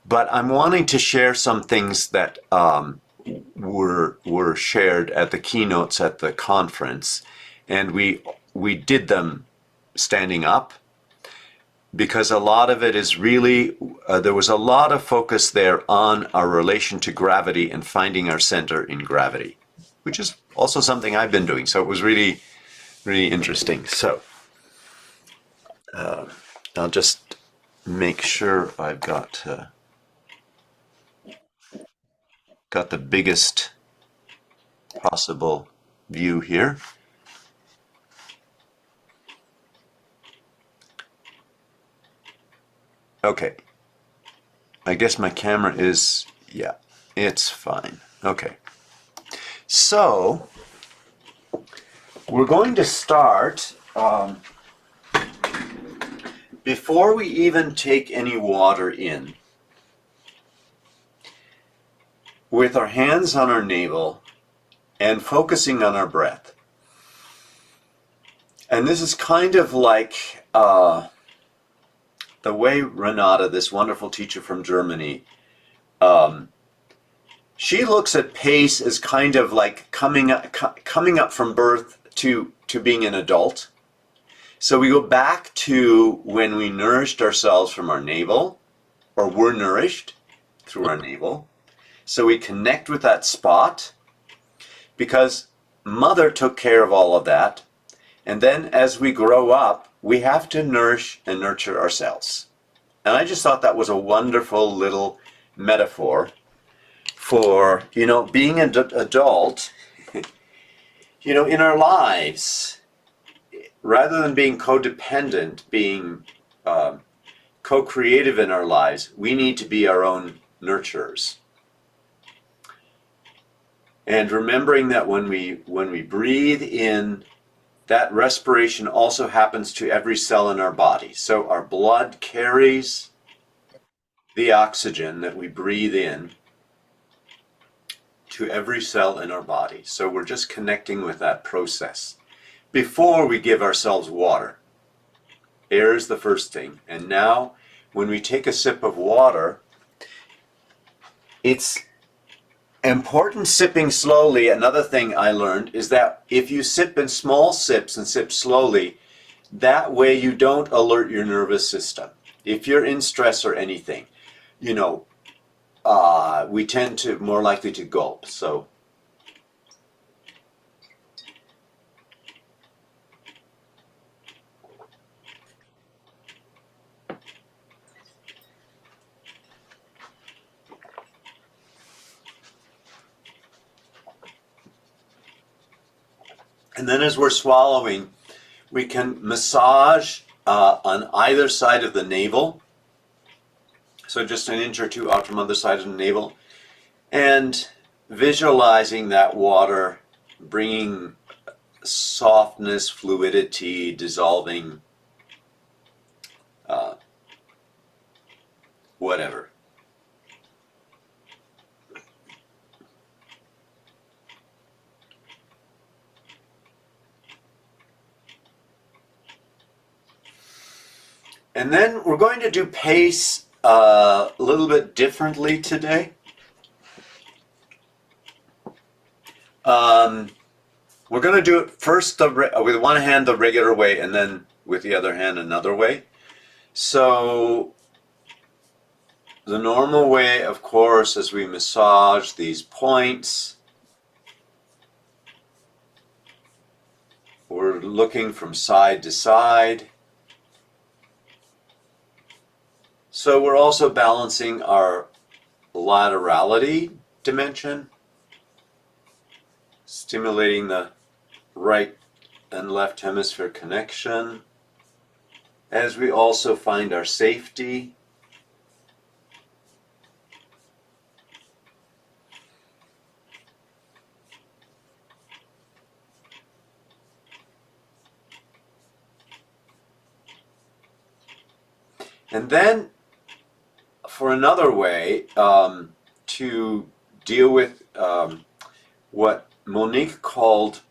But I'm wanting to share some things that were shared at the keynotes at the conference, and we did them standing up because a lot of it is really there was a lot of focus there on our relation to gravity and finding our center in gravity, which is also something I've been doing. So it was really interesting. So I'll just make sure I've got the biggest possible view here. Okay. I guess my camera is, yeah, it's fine. Okay. So we're going to start, before we even take any water in, with our hands on our navel and focusing on our breath. And this is kind of like the way Renata, this wonderful teacher from Germany, she looks at pace as kind of like coming up from birth to being an adult. So we go back to when we nourished ourselves from our navel, or were nourished through our navel. So we connect with that spot because Mother took care of all of that. And then as we grow up, we have to nourish and nurture ourselves. And I just thought that was a wonderful little metaphor for, being an adult, in our lives, rather than being codependent, being co-creative in our lives, we need to be our own nurturers. And remembering that when we breathe in, that respiration also happens to every cell in our body. So our blood carries the oxygen that we breathe in to every cell in our body. So we're just connecting with that process. Before we give ourselves water, air is the first thing. And now, when we take a sip of water, it's important sipping slowly. Another thing I learned is that if you sip in small sips and sip slowly, that way you don't alert your nervous system. If you're in stress or anything, we tend to more likely to gulp. So and then as we're swallowing, we can massage on either side of the navel. So just an inch or two out from the other side of the navel. And visualizing that water bringing softness, fluidity, dissolving, whatever. And then we're going to do pace a little bit differently today. We're going to do it first with one hand the regular way and then with the other hand another way. So the normal way, of course, as we massage these points, we're looking from side to side. So we're also balancing our laterality dimension, stimulating the right and left hemisphere connection, as we also find our safety. And then for another way to deal with what Monique called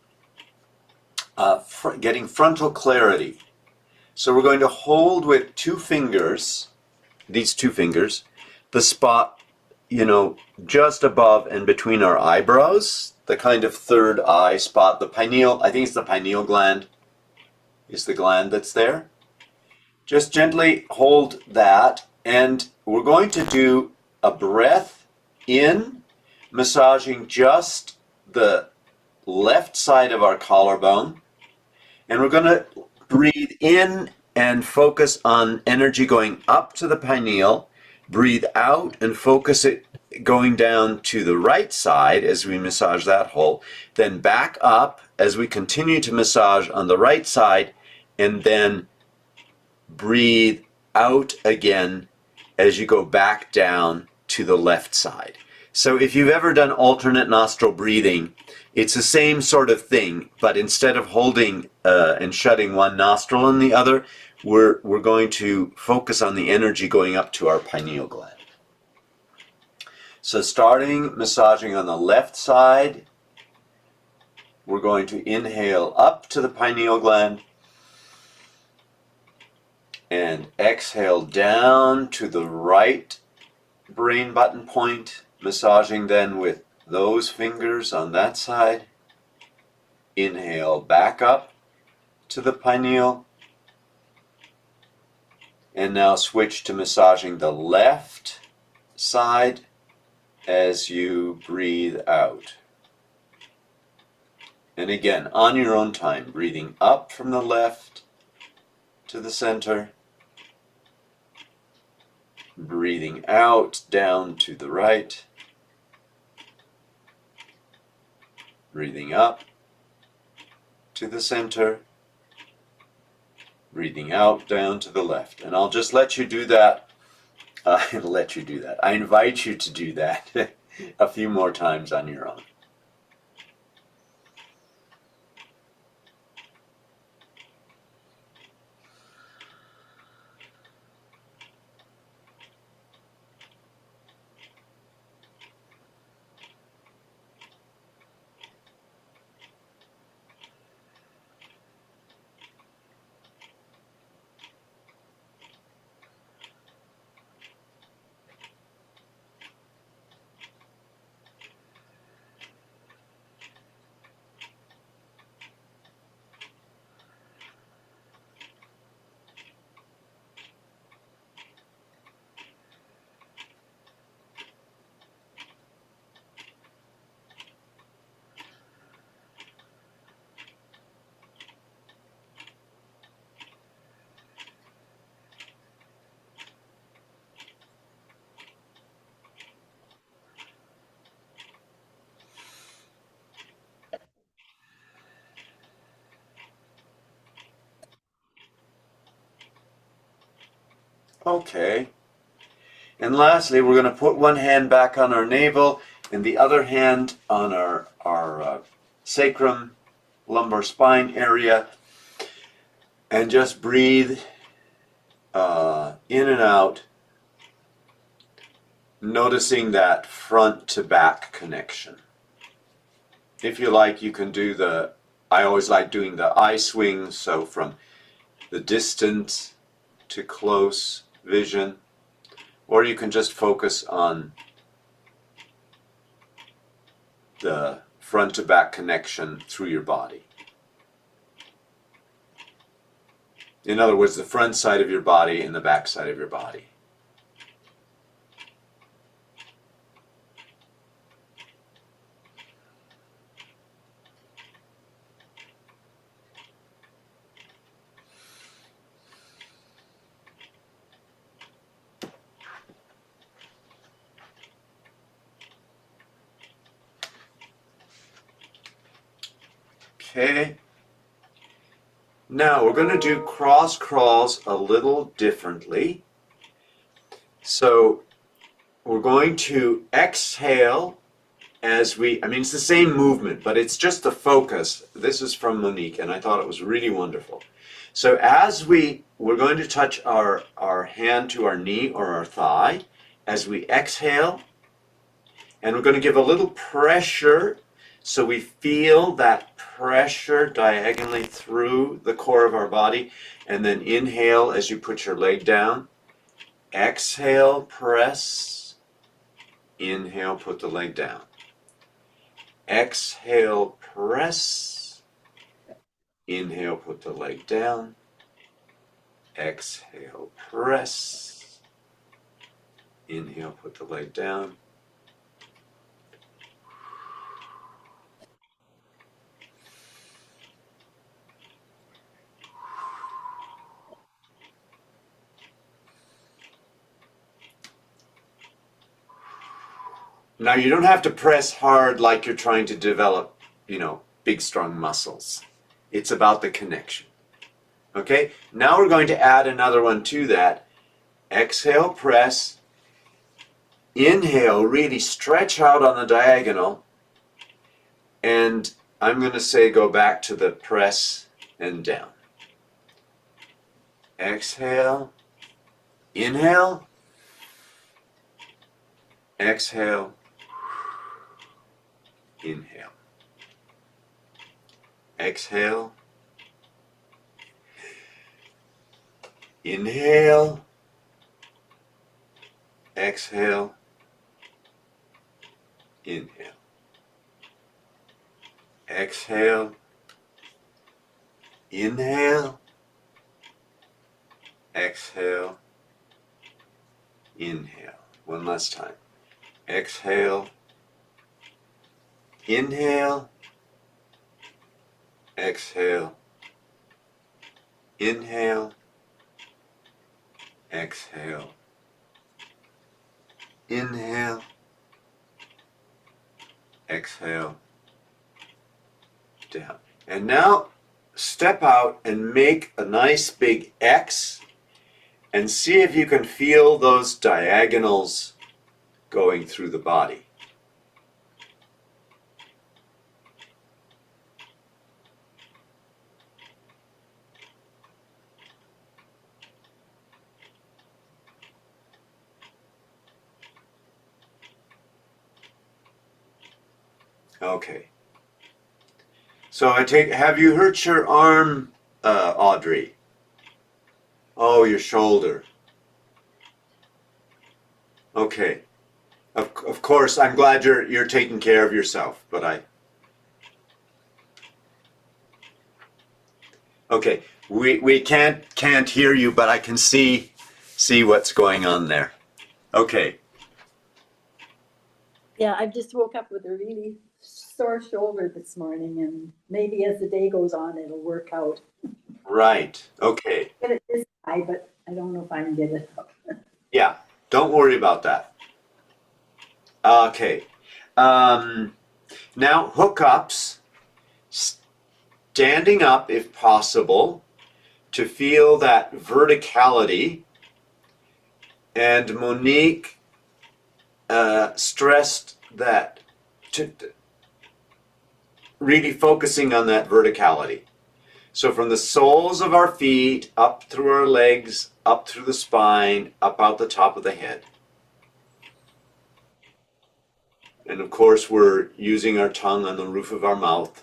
getting frontal clarity. So we're going to hold with two fingers, these two fingers, the spot, just above and between our eyebrows, the kind of third eye spot, the pineal, I think it's the pineal gland, is the gland that's there. Just gently hold that, and we're going to do a breath in, massaging just the left side of our collarbone, and we're going to breathe in and focus on energy going up to the pineal. Breathe out and focus it going down to the right side as we massage that hole. Then back up as we continue to massage on the right side, and then breathe out again as you go back down to the left side. So if you've ever done alternate nostril breathing, it's the same sort of thing, but instead of holding and shutting one nostril and the other, we're going to focus on the energy going up to our pineal gland. So starting massaging on the left side, we're going to inhale up to the pineal gland and exhale down to the right brain button point, massaging then with those fingers on that side. Inhale back up to the pineal, and now switch to massaging the left side as you breathe out. And again, on your own time, breathing up from the left to the center, breathing out down to the right, breathing up to the center, breathing out down to the left. And I'll just let you do that. I invite you to do that a few more times on your own. Okay. And lastly, we're going to put one hand back on our navel and the other hand on our sacrum, lumbar spine area, and just breathe in and out, noticing that front to back connection. If you like, you can do I always like doing the eye swing, so from the distance to close vision, or you can just focus on the front to back connection through your body. In other words, the front side of your body and the back side of your body. Okay. Now we're going to do cross crawls a little differently. So we're going to exhale as it's the same movement, but it's just the focus. This is from Monique, and I thought it was really wonderful. So as we're going to touch our hand to our knee or our thigh as we exhale, and we're going to give a little pressure so we feel that pressure diagonally through the core of our body, and then inhale as you put your leg down. Exhale, press. Inhale, put the leg down. Exhale, press. Inhale, put the leg down. Exhale, press. Inhale, put the leg down. Now you don't have to press hard like you're trying to develop, big strong muscles. It's about the connection. Okay, now we're going to add another one to that. Exhale, press. Inhale, really stretch out on the diagonal. And I'm going to say go back to the press and down. Exhale. Inhale. Exhale. Inhale. Exhale. Inhale. Exhale. Inhale. Exhale. Inhale. Exhale. Inhale. One last time. Exhale. Inhale. Exhale. Inhale. Exhale. Inhale. Exhale. Down. And now step out and make a nice big X and see if you can feel those diagonals going through the body. Okay. So have you hurt your arm, Audrey? Oh, your shoulder. Okay. Of course, I'm glad you're taking care of yourself, but okay. We can't hear you, but I can see what's going on there. Okay. Yeah, I just woke up with a really sore shoulder this morning, and maybe as the day goes on, it'll work out. Right. Okay. Get it this high, but I don't know if I can get it up. Yeah. Don't worry about that. Okay. Now hookups. Standing up if possible to feel that verticality. And Monique stressed that really focusing on that verticality. So from the soles of our feet, up through our legs, up through the spine, up out the top of the head. And of course we're using our tongue on the roof of our mouth.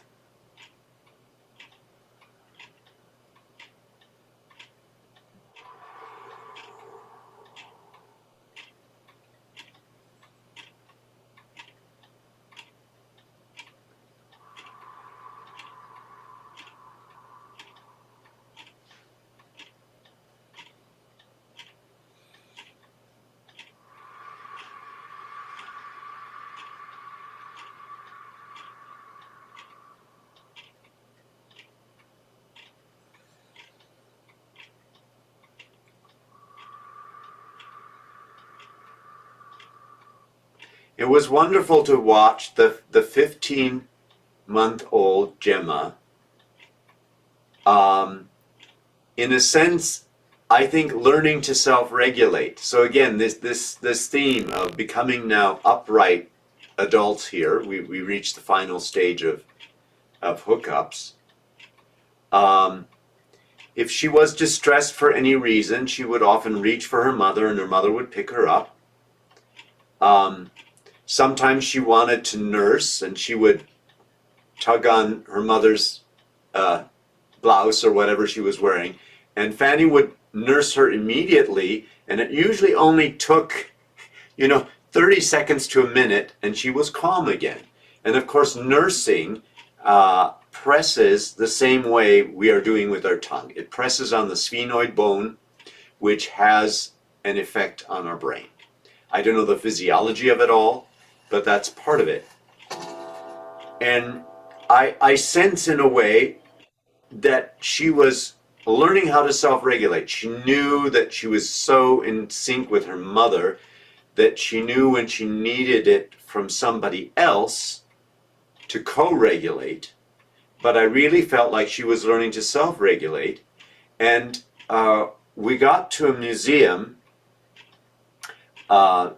It was wonderful to watch the 15-month-old Gemma. In a sense, I think learning to self-regulate. So again, this theme of becoming now upright adults here. We reached the final stage of hookups. If she was distressed for any reason, she would often reach for her mother, and her mother would pick her up. Sometimes she wanted to nurse, and she would tug on her mother's blouse or whatever she was wearing, and Fanny would nurse her immediately, and it usually only took, 30 seconds to a minute, and she was calm again. And of course, nursing presses the same way we are doing with our tongue. It presses on the sphenoid bone, which has an effect on our brain. I don't know the physiology of it all, but that's part of it. And I sense in a way that she was learning how to self-regulate. She knew that she was so in sync with her mother that she knew when she needed it from somebody else to co-regulate. But I really felt like she was learning to self-regulate. And we got to a museum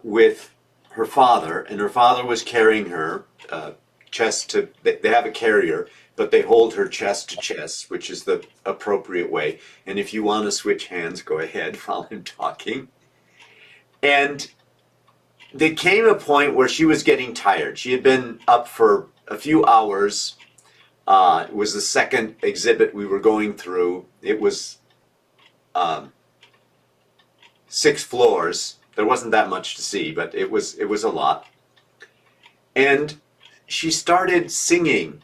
with her father, and her father was carrying her chest to, they have a carrier, but they hold her chest to chest, which is the appropriate way. And if you want to switch hands, go ahead while I'm talking. And there came a point where she was getting tired. She had been up for a few hours. It was the second exhibit we were going through. It was 6 floors. There wasn't that much to see, but it was a lot. And she started singing.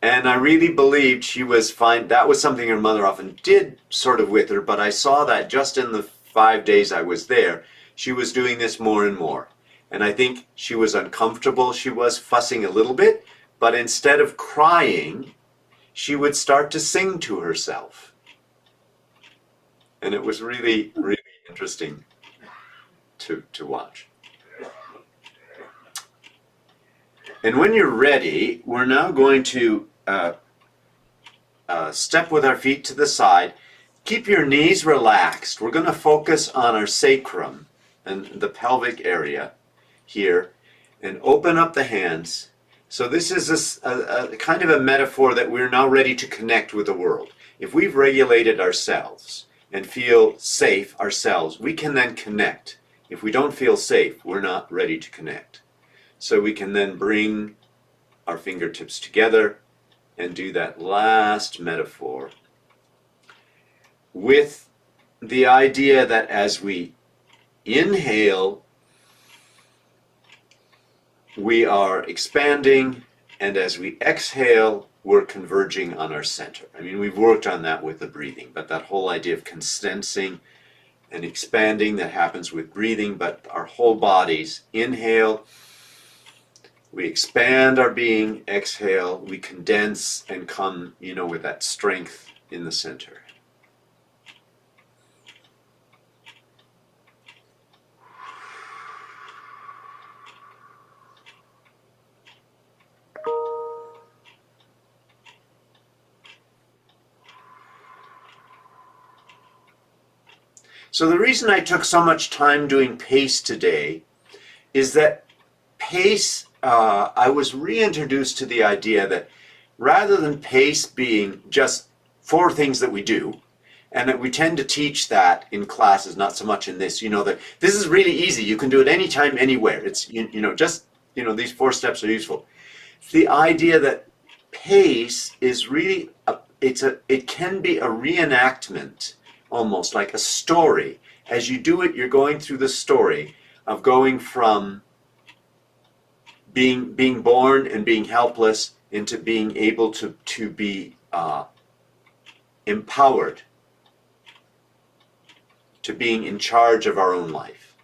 And I really believed she was fine. That was something her mother often did sort of with her, but I saw that just in the 5 days I was there, she was doing this more and more. And I think she was uncomfortable. She was fussing a little bit, but instead of crying, she would start to sing to herself. And it was really, really interesting to watch. And when you're ready, we're now going to step with our feet to the side. Keep your knees relaxed. We're going to focus on our sacrum and the pelvic area here, and open up the hands. So this is a kind of a metaphor that we're now ready to connect with the world. If we've regulated ourselves and feel safe ourselves, we can then connect. If we don't feel safe, we're not ready to connect. So we can then bring our fingertips together and do that last metaphor with the idea that as we inhale, we are expanding, and as we exhale, we're converging on our center. I mean, we've worked on that with the breathing, but that whole idea of condensing and expanding that happens with breathing, but our whole bodies inhale, we expand our being, exhale, we condense and come, with that strength in the center. So the reason I took so much time doing pace today is that pace, I was reintroduced to the idea that rather than pace being just 4 things that we do, and that we tend to teach that in classes, not so much in this, that this is really easy, you can do it anytime, anywhere. It's, these 4 steps are useful. It's the idea that pace is really, it can be a reenactment, almost like a story. As you do it, you're going through the story of going from being born and being helpless into being able to be empowered, to being in charge of our own life.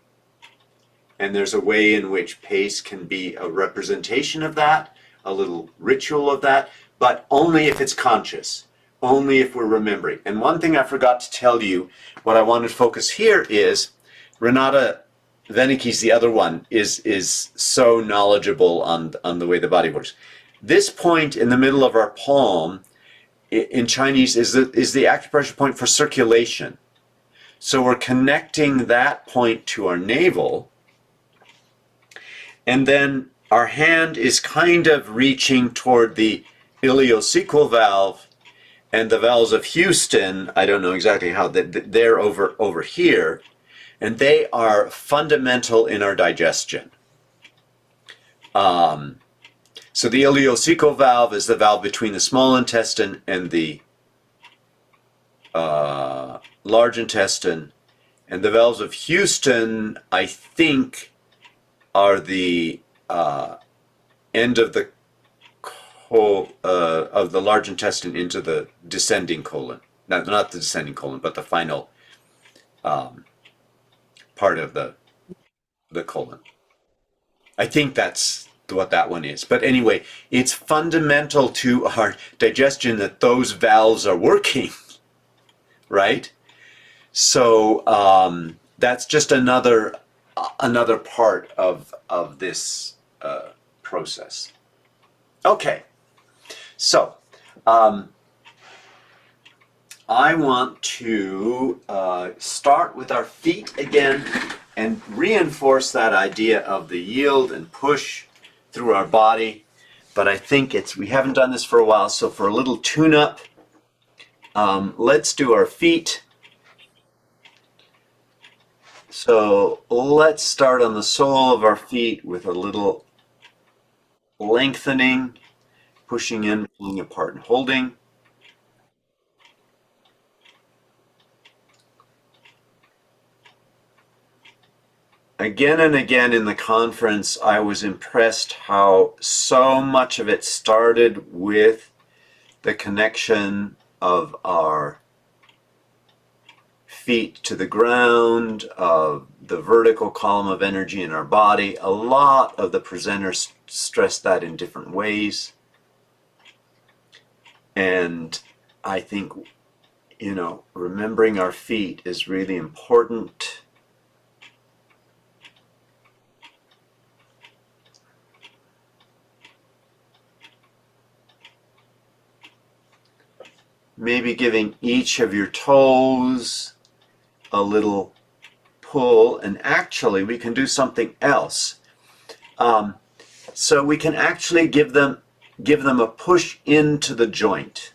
And there's a way in which pace can be a representation of that, a little ritual of that, but only if it's conscious, only if we're remembering. And one thing I forgot to tell you, what I want to focus here is, Renata Venicki's the other one, is so knowledgeable on the way the body works. This point in the middle of our palm in Chinese is the acupressure point for circulation. So we're connecting that point to our navel, and then our hand is kind of reaching toward the ileocecal valve and the valves of Houston. I don't know exactly how, they're over here, and they are fundamental in our digestion. So the ileocecal valve is the valve between the small intestine and the large intestine, And the valves of Houston, I think, are the end of the of the large intestine into the descending colon. Not the descending colon, but the final part of the colon. I think that's what that one is. But anyway, it's fundamental to our digestion that those valves are working, right? So that's just another part of this process. Okay, so I want to start with our feet again and reinforce that idea of the yield and push through our body. But I think we haven't done this for a while, so for a little tune-up, let's do our feet. So let's start on the sole of our feet with a little lengthening, pushing in, pulling apart, and holding. Again and again in the conference, I was impressed how so much of it started with the connection of our feet to the ground, of the vertical column of energy in our body. A lot of the presenters stressed that in different ways. And I think, remembering our feet is really important. Maybe giving each of your toes a little pull, and actually we can do something else. So we can actually give them a push into the joint.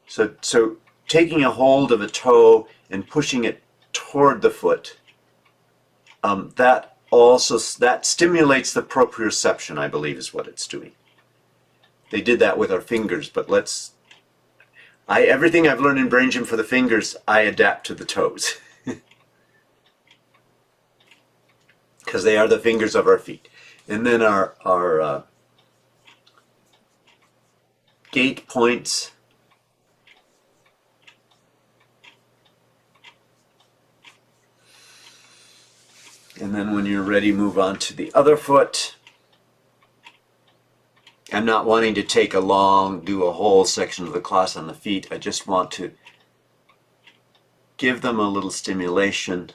So taking a hold of a toe and pushing it toward the foot, that stimulates the proprioception, I believe, is what it's doing. They did that with our fingers, but everything I've learned in Brain Gym for the fingers, I adapt to the toes. Because they are the fingers of our feet. And then our gate points. And then when you're ready, move on to the other foot. I'm not wanting to do a whole section of the class on the feet. I just want to give them a little stimulation,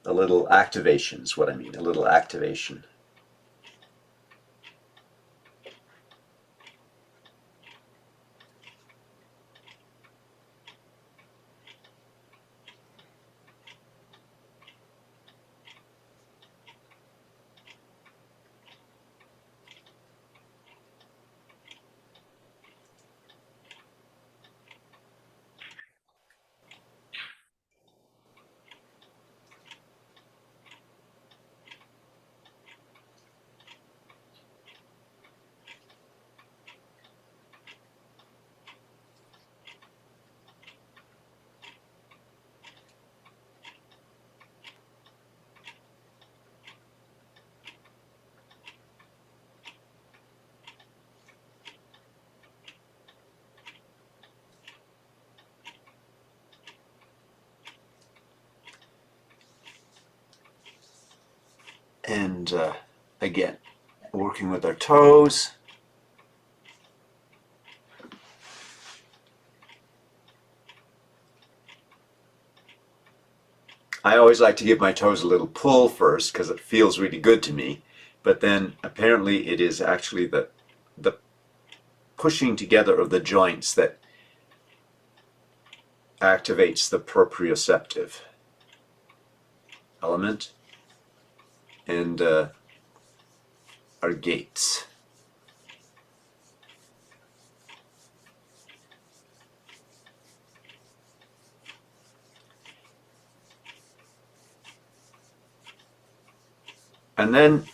a little activation is what I mean, a little activation. And again, working with our toes. I always like to give my toes a little pull first because it feels really good to me. But then apparently it is actually the pushing together of the joints that activates the proprioceptive element and our gates. And then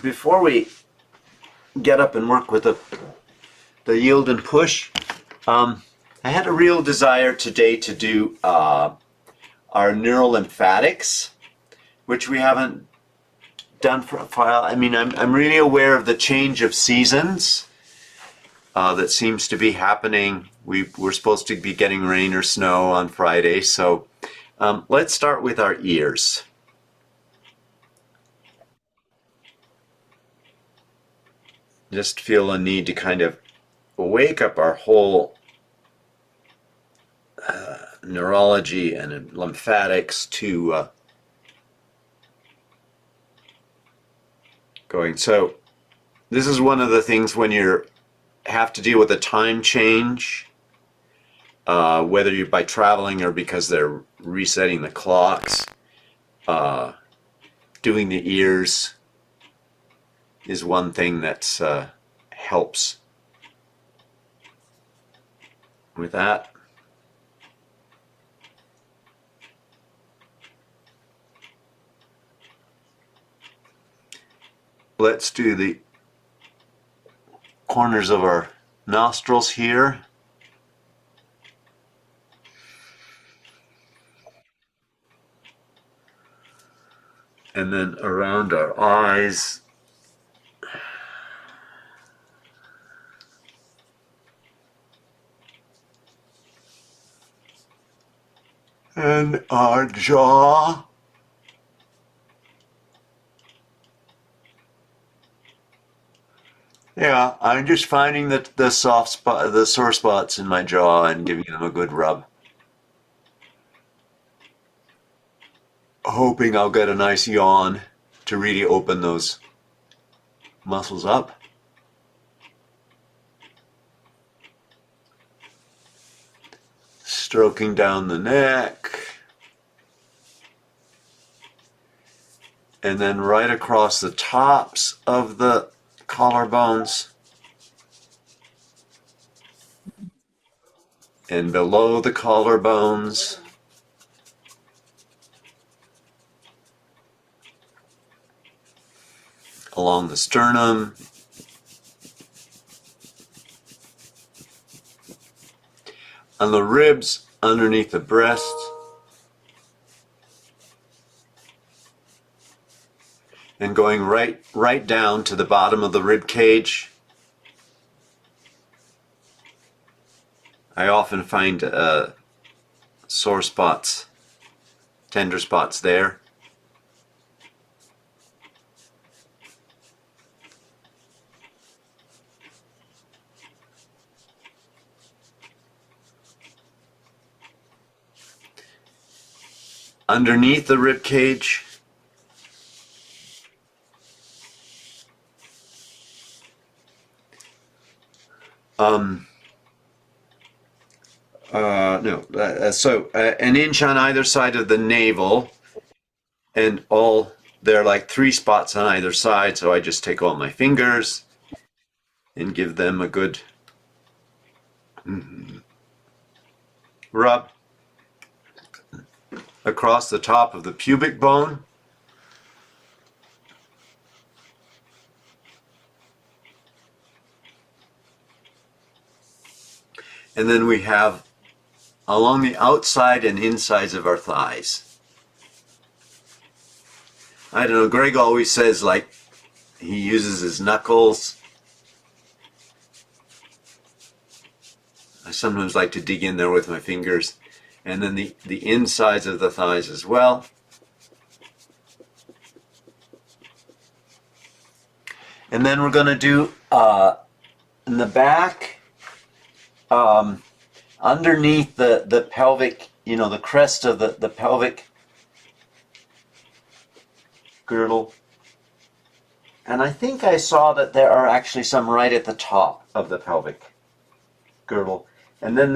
before we get up and work with the yield and push, I had a real desire today to do our neurolymphatics, which we haven't done for a while. I mean, I'm really aware of the change of seasons that seems to be happening. We're supposed to be getting rain or snow on Friday, so let's start with our ears. Just feel a need to kind of wake up our whole neurology and lymphatics to going. So this is one of the things when you have to deal with a time change, whether you're by traveling or because they're resetting the clocks, doing the ears is one thing that helps with that. Let's do the corners of our nostrils here. And then around our eyes. And our jaw. Yeah, I'm just finding the soft spot, the sore spots in my jaw and giving them a good rub. Hoping I'll get a nice yawn to really open those muscles up. Stroking down the neck. And then right across the tops of the collarbones. And below the collarbones. Along the sternum. On the ribs underneath the breast. And going right down to the bottom of the rib cage. I often find sore spots, tender spots there. Underneath the rib cage. An inch on either side of the navel, and there are like 3 spots on either side, so I just take all my fingers and give them a good rub across the top of the pubic bone. And then we have along the outside and insides of our thighs. I don't know, Greg always says like he uses his knuckles. I sometimes like to dig in there with my fingers. And then the insides of the thighs as well. And then we're going to do in the back, underneath the pelvic, the crest of the pelvic girdle. And I think I saw that there are actually some right at the top of the pelvic girdle. And then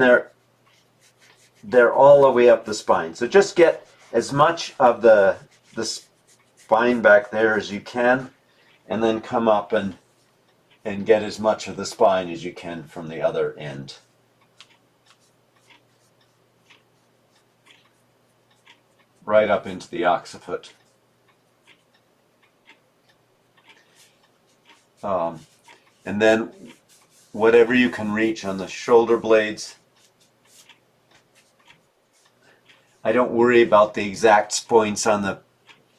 they're all the way up the spine. So just get as much of the spine back there as you can, and then come up and get as much of the spine as you can from the other end. Right up into the occiput. And then whatever you can reach on the shoulder blades. I don't worry about the exact points on the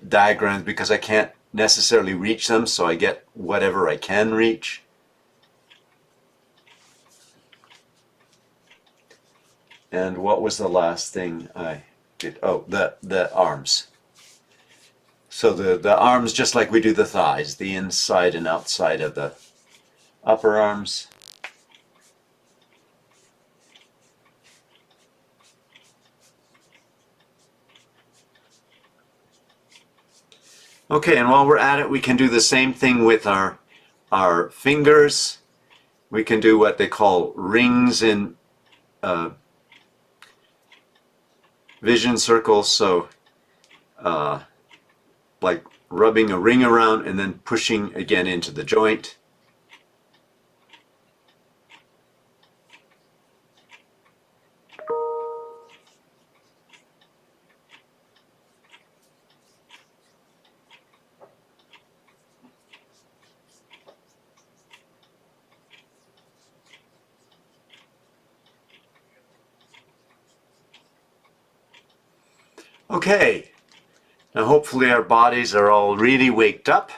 diagrams because I can't necessarily reach them, so I get whatever I can reach. And what was the last thing I did? Oh, the arms. So the arms, just like we do the thighs, the inside and outside of the upper arms. Okay, and while we're at it, we can do the same thing with our fingers. We can do what they call rings in vision circles. So like rubbing a ring around and then pushing again into the joint. Okay, now hopefully our bodies are all really waked up.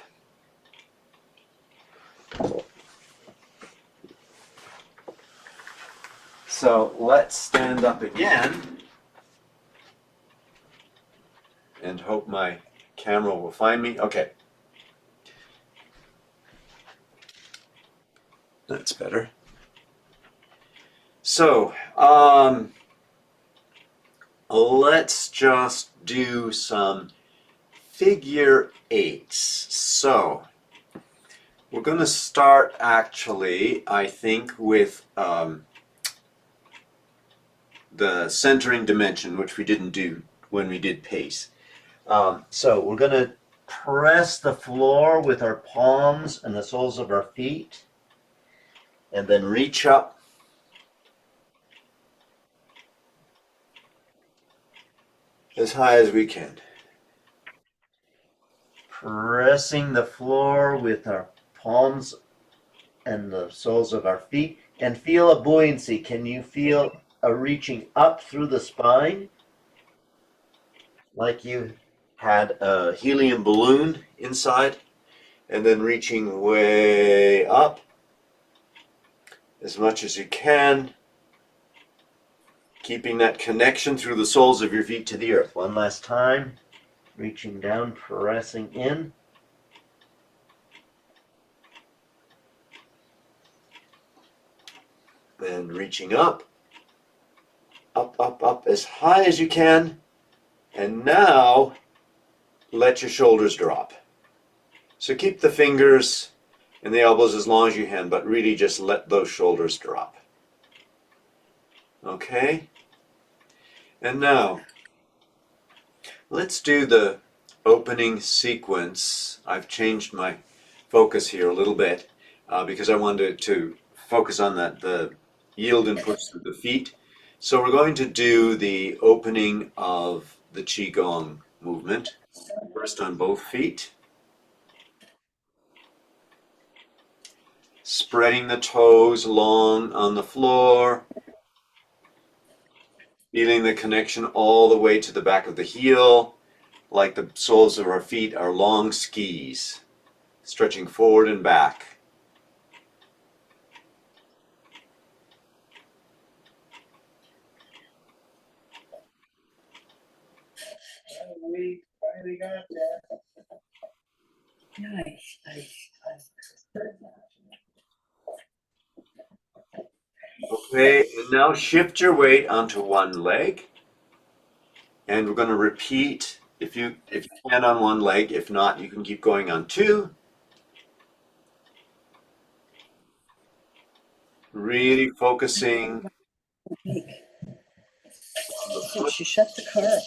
So let's stand up again and hope my camera will find me. Okay. That's better. So, let's just do some figure eights. So, we're going to start actually, I think, with the centering dimension, which we didn't do when we did pace. So we're going to press the floor with our palms and the soles of our feet, and then reach up. As high as we can. Pressing the floor with our palms and the soles of our feet, and feel a buoyancy. Can you feel a reaching up through the spine? Like you had a helium balloon inside, and then reaching way up as much as you can, keeping that connection through the soles of your feet to the earth. One last time, reaching down, pressing in. And reaching up, up as high as you can. And now, let your shoulders drop. So keep the fingers and the elbows as long as you can, but really just let those shoulders drop. Okay? And now, let's do the opening sequence. I've changed my focus here a little bit because I wanted to focus on the yield and push through the feet. So we're going to do the opening of the Qigong movement. First on both feet. Spreading the toes long on the floor. Feeling the connection all the way to the back of the heel, like the soles of our feet are long skis, stretching forward and back. We finally got that. Nice. Okay, and now shift your weight onto one leg. And we're going to repeat, if you can on one leg, if not, you can keep going on two. Really focusing on the foot. She shut the car off.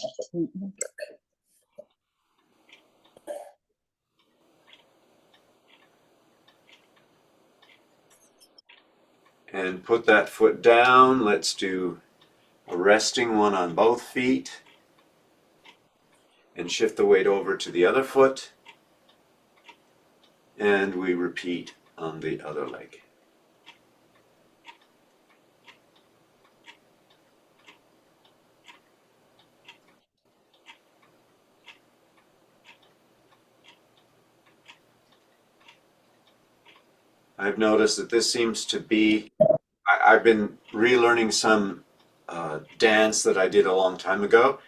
And put that foot down. Let's do a resting one on both feet. And shift the weight over to the other foot. And we repeat on the other leg. I've noticed that this seems to be, I've been relearning some dance that I did a long time ago,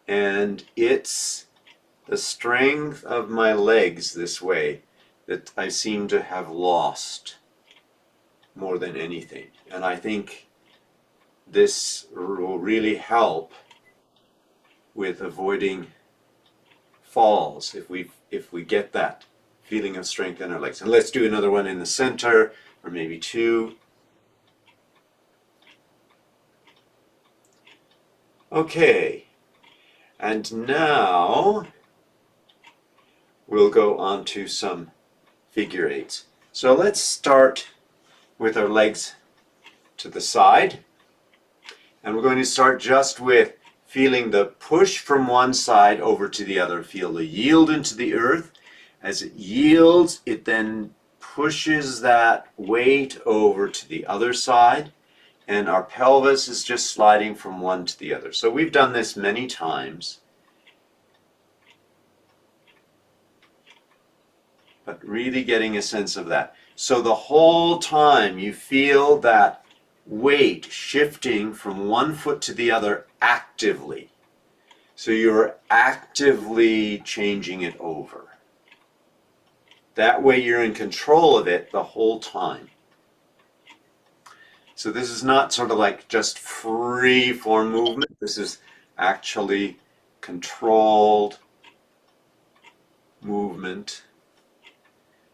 and it's the strength of my legs this way that I seem to have lost more than anything. And I think this will really help with avoiding falls if we get that feeling of strength in our legs. And let's do another one in the center, or maybe two. Okay, and now we'll go on to some figure eights. So let's start with our legs to the side, and we're going to start just with feeling the push from one side over to the other. Feel the yield into the earth. As it yields, it then pushes that weight over to the other side, and our pelvis is just sliding from one to the other. So we've done this many times, but really getting a sense of that. So the whole time you feel that weight shifting from one foot to the other actively. So you're actively changing it over. That way you're in control of it the whole time. So this is not sort of like just free form movement. This is actually controlled movement,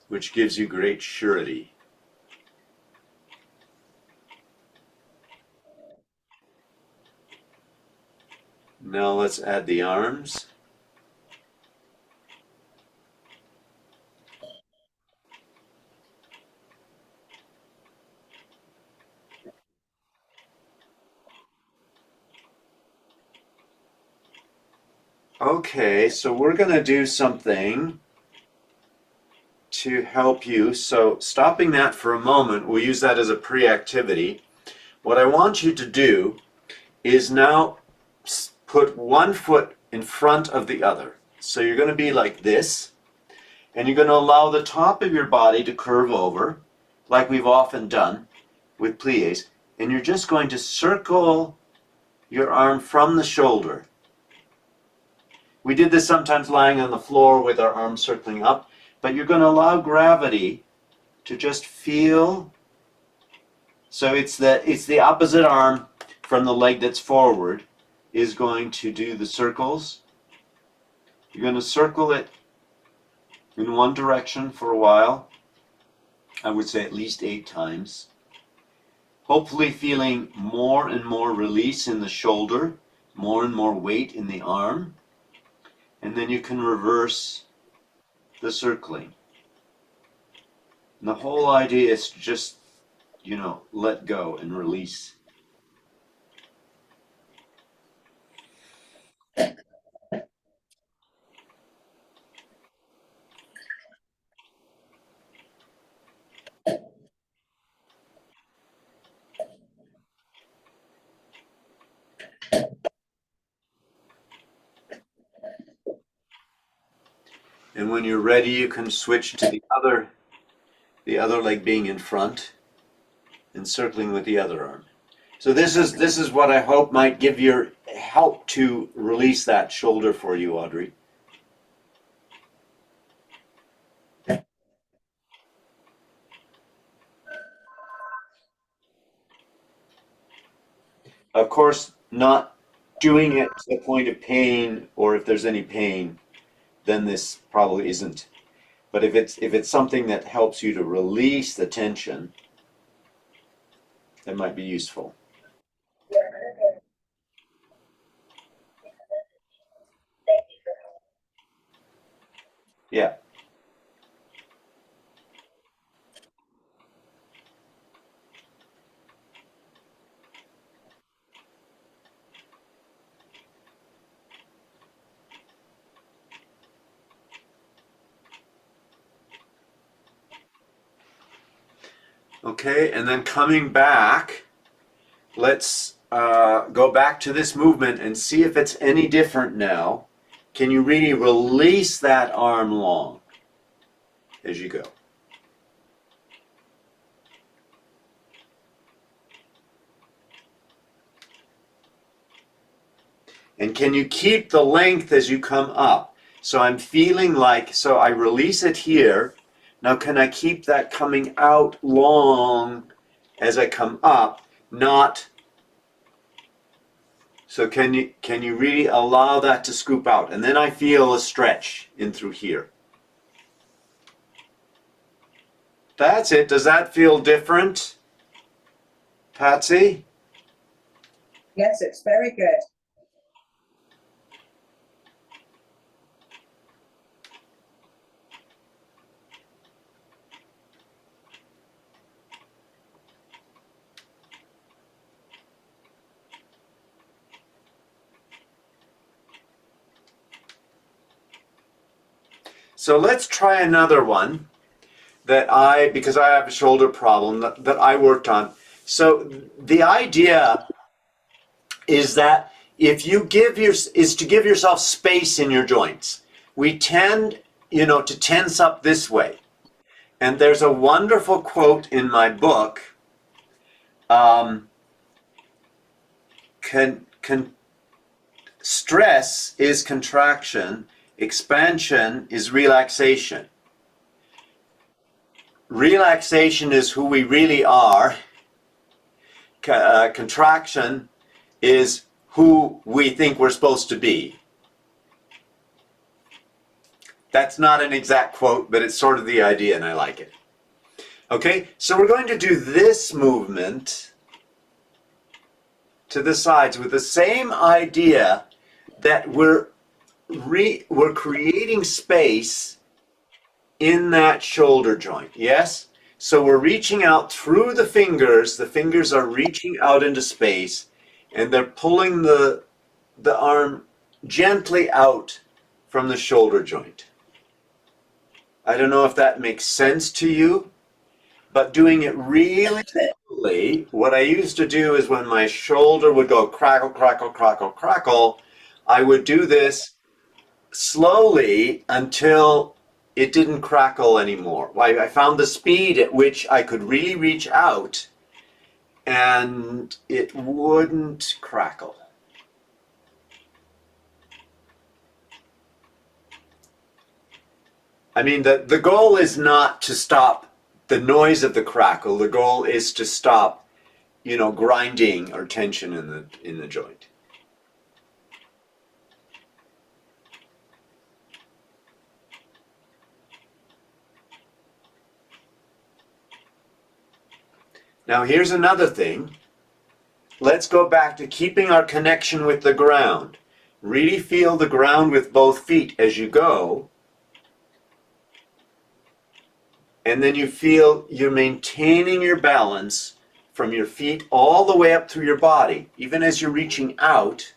which gives you great surety. Now let's add the arms. Okay, so we're going to do something to help you. So stopping that for a moment, we'll use that as a pre-activity. What I want you to do is now put one foot in front of the other. So you're going to be like this, and you're going to allow the top of your body to curve over, like we've often done with pliés, and you're just going to circle your arm from the shoulder. We did this sometimes lying on the floor with our arms circling up, but you're going to allow gravity to just feel. So it's the opposite arm from the leg that's forward is going to do the circles. You're going to circle it in one direction for a while. I would say at least 8 times. Hopefully feeling more and more release in the shoulder, more and more weight in the arm. And then you can reverse the circling. And the whole idea is to just, let go and release. And when you're ready, you can switch to the other leg being in front and circling with the other arm. So this is what I hope might give your help to release that shoulder for you, Audrey. Of course, not doing it to the point of pain, or if there's any pain, then this probably isn't. But if it's something that helps you to release the tension, it might be useful. Yeah. Okay, and then coming back, let's go back to this movement and see if it's any different now. Can you really release that arm long as you go? And can you keep the length as you come up? So I'm feeling like, so I release it here. Now can I keep that coming out long as I come up? Not, so can you really allow that to scoop out? And then I feel a stretch in through here. That's it. Does that feel different, Patsy? Yes, it's very good. So let's try another one that because I have a shoulder problem that I worked on. So the idea is that if you is to give yourself space in your joints. We tend, to tense up this way. And there's a wonderful quote in my book. Stress is contraction, expansion is relaxation. Relaxation is who we really are. Contraction is who we think we're supposed to be. That's not an exact quote, but it's sort of the idea, and I like it. Okay, so we're going to do this movement to the sides with the same idea that we're creating space in that shoulder joint. Yes? So we're reaching out through the fingers are reaching out into space, and they're pulling the arm gently out from the shoulder joint. I don't know if that makes sense to you, but doing it really slowly, what I used to do is when my shoulder would go crackle, crackle, crackle, crackle, I would do this slowly until it didn't crackle anymore. I found the speed at which I could really reach out and it wouldn't crackle. I mean, the goal is not to stop the noise of the crackle. The goal is to stop, grinding or tension in the joint. Now here's another thing. Let's go back to keeping our connection with the ground. Really feel the ground with both feet as you go. And then you feel you're maintaining your balance from your feet all the way up through your body. Even as you're reaching out,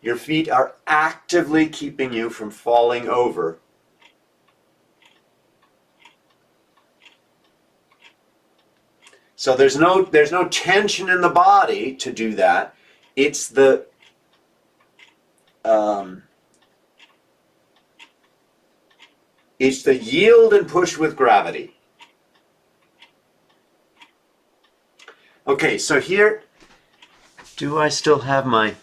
your feet are actively keeping you from falling over. So there's no tension in the body to do that. It's the yield and push with gravity. Okay, so here, do I still have my,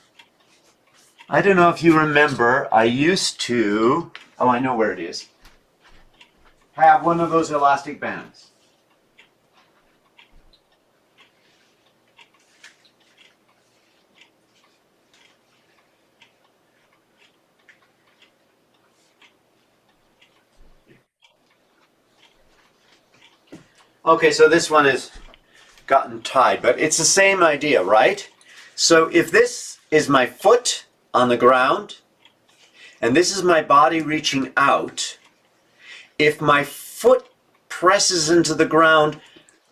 I don't know if you remember, I used to, oh, I know where it is, have one of those elastic bands. Okay, so this one has gotten tied, but it's the same idea, right? So if this is my foot on the ground, and this is my body reaching out, if my foot presses into the ground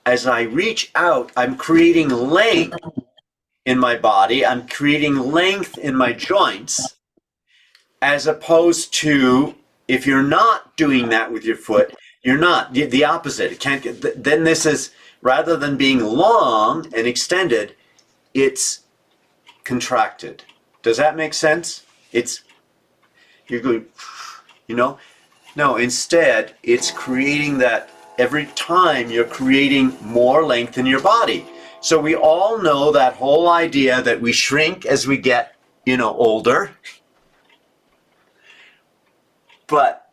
as I reach out, I'm creating length in my body, I'm creating length in my joints, as opposed to if you're not doing that with your foot, you're not, the opposite. It can't get, then this is, rather than being long and extended, it's contracted. Does that make sense? You're going, No, instead, it's creating that every time you're creating more length in your body. So we all know that whole idea that we shrink as we get older. But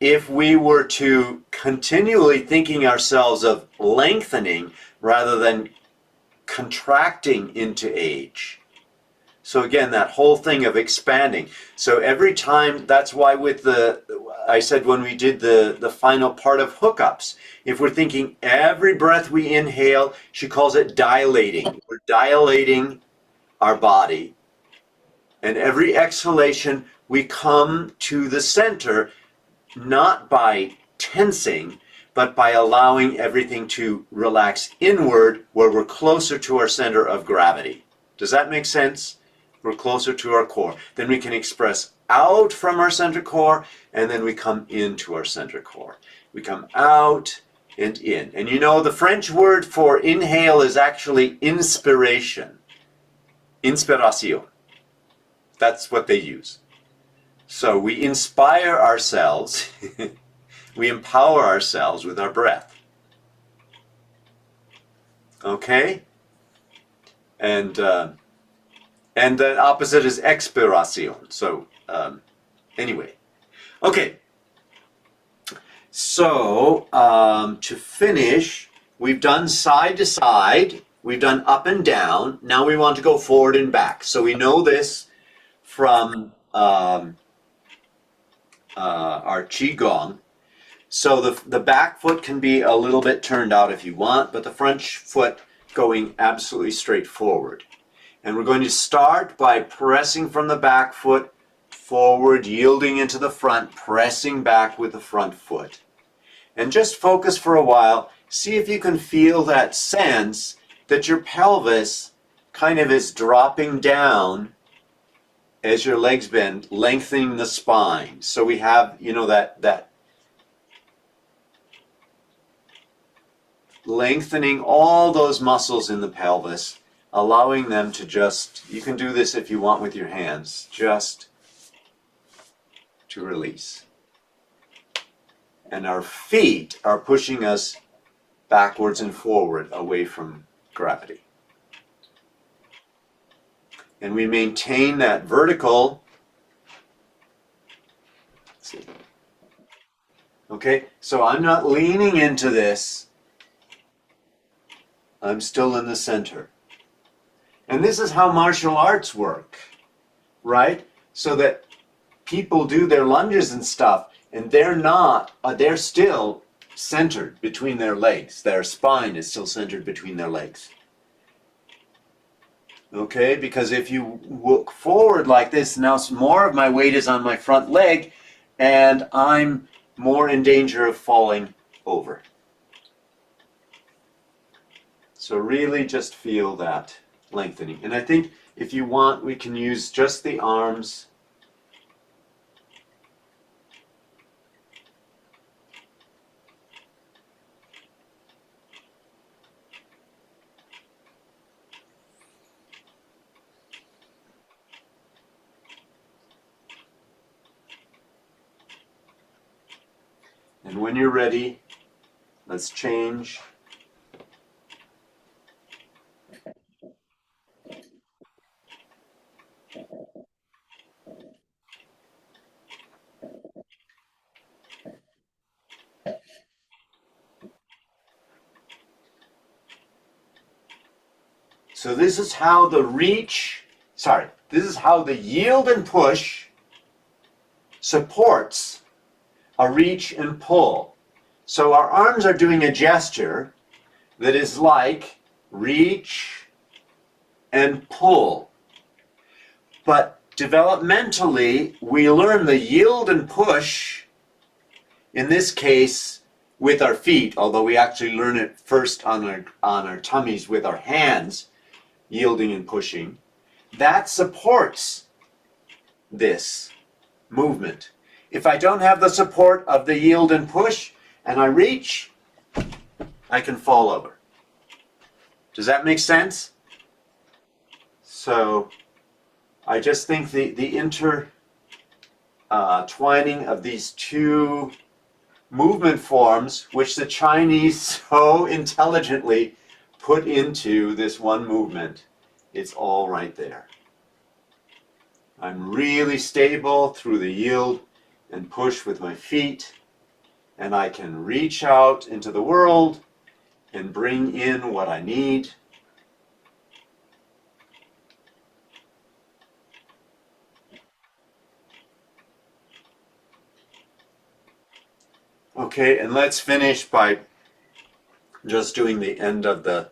if we were to continually thinking ourselves of lengthening rather than contracting into age. So again, that whole thing of expanding. So every time, that's why I said when we did the final part of hookups, if we're thinking every breath we inhale, she calls it dilating. We're dilating our body. And every exhalation, we come to the center, not by tensing, but by allowing everything to relax inward, where we're closer to our center of gravity. Does that make sense? We're closer to our core. Then we can express out from our center core, and then we come into our center core. We come out and in. And the French word for inhale is actually inspiration. Inspiration. That's what they use. So we inspire ourselves, we empower ourselves with our breath. Okay? And the opposite is expiration. So anyway. Okay. So to finish, we've done side to side. We've done up and down. Now we want to go forward and back. So we know this from our Qigong. So the back foot can be a little bit turned out if you want, but the front foot going absolutely straight forward. And we're going to start by pressing from the back foot forward, yielding into the front, pressing back with the front foot. And just focus for a while. See if you can feel that sense that your pelvis kind of is dropping down as your legs bend, lengthening the spine. So we have, that lengthening all those muscles in the pelvis, allowing them to you can do this if you want with your hands, just to release. And our feet are pushing us backwards and forward away from gravity. And we maintain that vertical. Let's see. Okay, so I'm not leaning into this. I'm still in the center. And this is how martial arts work, right? So that people do their lunges and stuff, and they're still centered between their legs. Their spine is still centered between their legs. Okay, because if you look forward like this, now more of my weight is on my front leg, and I'm more in danger of falling over. So really just feel that lengthening. And I think if you want, we can use just the arms. And when you're ready, let's change. So this is how this is how the yield and push supports a reach and pull. So our arms are doing a gesture that is like reach and pull. But developmentally, we learn the yield and push, in this case, with our feet, although we actually learn it first on our tummies with our hands, yielding and pushing. That supports this movement. If I don't have the support of the yield and push, and I reach, I can fall over. Does that make sense? So I just think the intertwining of these two movement forms, which the Chinese so intelligently put into this one movement, it's all right there. I'm really stable through the yield and push with my feet, and I can reach out into the world and bring in what I need. Okay, and let's finish by just doing the end of the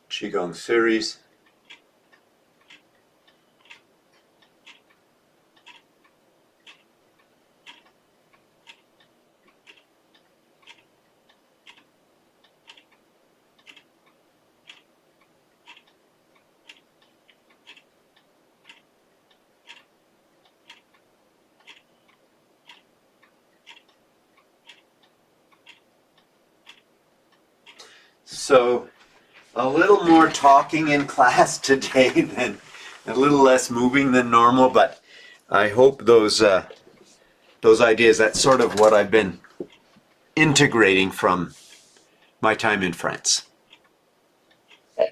Qigong series. So, a little more talking in class today than a little less moving than normal, but I hope those ideas, that's sort of what I've been integrating from my time in France. Yeah,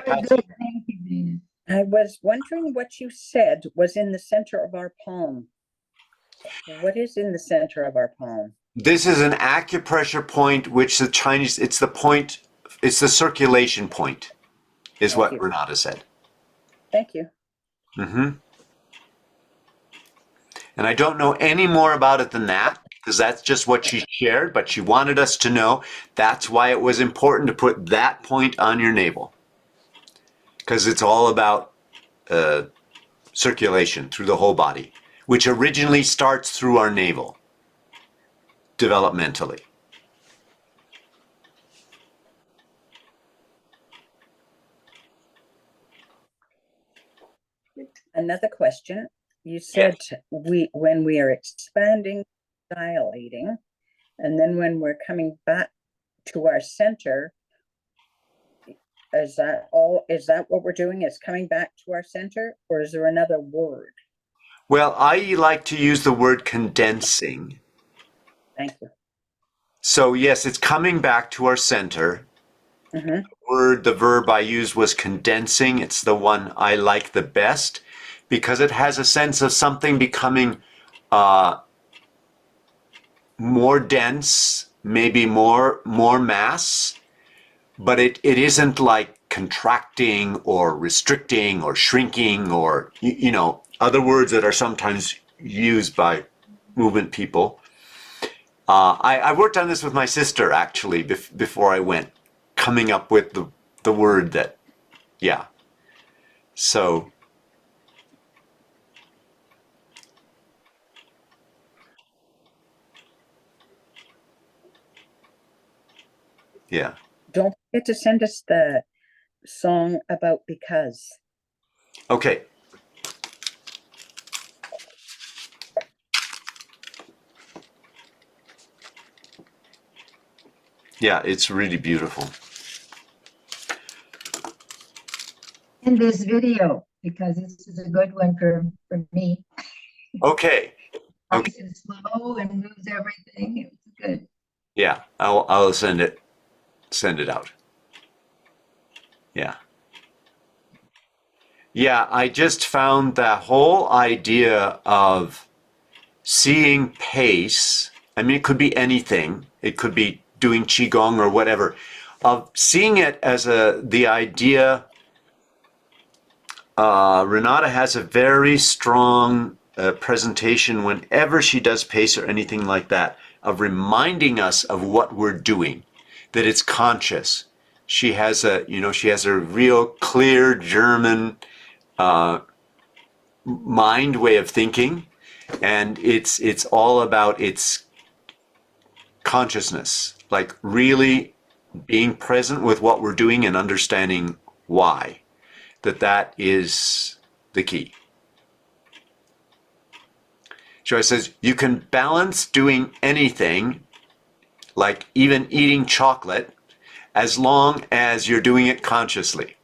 Very good. Thank you, Dana. I was wondering what you said was in the center of our palm. What is in the center of our palm? this is an acupressure point, which the Chinese, it's the point, it's the circulation point, is Thank what you. Renata said. Thank you. Mm-hmm. And I don't know any more about it than that, because that's just what she shared, but she wanted us to know that's why it was important to put that point on your navel. Because it's all about circulation through the whole body, which originally starts through our navel, developmentally. Another question. You said when we are expanding, dilating, and then when we're coming back to our center, is that all? Is that what we're doing? Is coming back to our center, or is there another word? Well, I like to use the word condensing. Thank you. So yes, it's coming back to our center. Mm-hmm. The verb I used was condensing. It's the one I like the best because it has a sense of something becoming more dense, maybe more mass, but it isn't like contracting or restricting or shrinking or, you know, other words that are sometimes used by movement people. I worked on this with my sister actually before I went, coming up with the word that, yeah. So, yeah. Don't forget to send us the song about because. Okay. Yeah, it's really beautiful. In this video, because this is a good one for me. Okay. Okay. Nice and slow and moves everything. It was good. Yeah, I'll send it out. Yeah. Yeah, I just found that whole idea of seeing pace, I mean, it could be anything. It could be doing Qigong or whatever, of seeing it as the idea. Renata has a very strong presentation whenever she does pace or anything like that, of reminding us of what we're doing, that it's conscious. She has a real clear German mind way of thinking, and it's all about its consciousness, like really being present with what we're doing and understanding why. That is the key. Joy says you can balance doing anything, like even eating chocolate, as long as you're doing it consciously.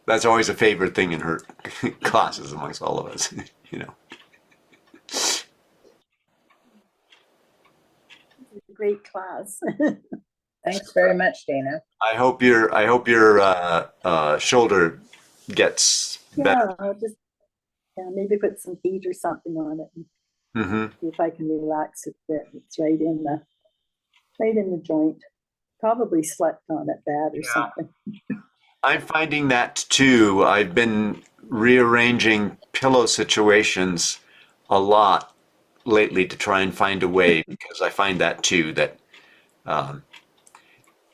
That's always a favorite thing in her classes amongst all of us, you know. Great class. Thanks very much, Dana. I hope your shoulder gets better. Yeah, I'll just, maybe put some heat or something on it and Hmm. see if I can relax it a bit. It's right in the joint. Probably slept on it bad or something. I'm finding that too. I've been rearranging pillow situations a lot lately to try and find a way, because I find that too, that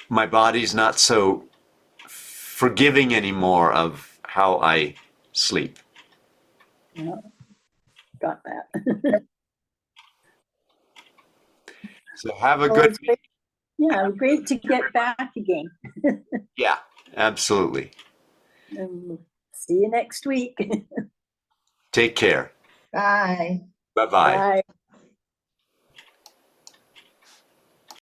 my body's not so forgiving anymore of how I sleep. Yeah, got that. So have a Well, good it's great. Yeah, great to get back again. Yeah, absolutely. See you next week. Take care. Bye. Bye-bye. Bye.